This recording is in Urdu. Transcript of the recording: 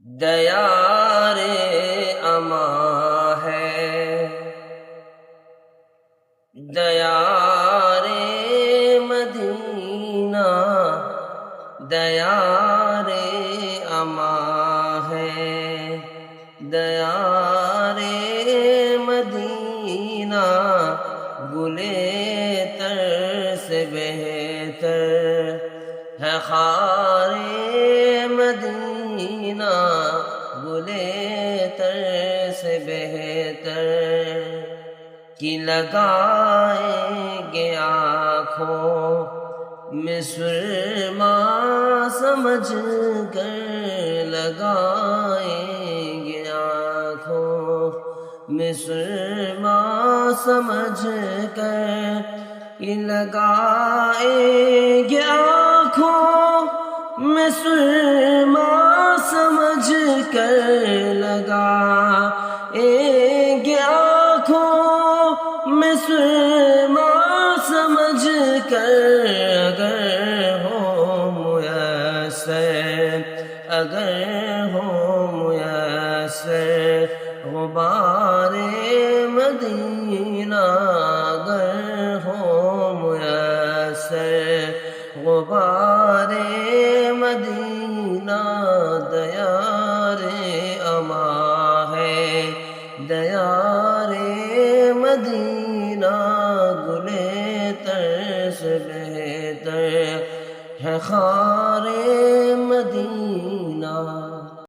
دیار امان ہے، دیار مدینہ دیار امان ہے، دیار مدینہ گلے تر سے بہتر ہے، خار مدینہ گلے تر سے بہتر کی لگائیں گے آنکھوں میں سرما سمجھ کر، لگائیں گے آنکھوں میں سرما سمجھ کر، یہ لگائیں گے آنکھوں میں سرما سمجھ کر، لگائیں گے آنکھوں میں سرما سمجھ کر، اگر ہو میسر، اگر ہو میسر غبار مدینہ، اگر ہو میسر غبار مدینہ، دیار امان ہے، دیار مدینہ گلے تر سے بہتر ہے، خار مدینہ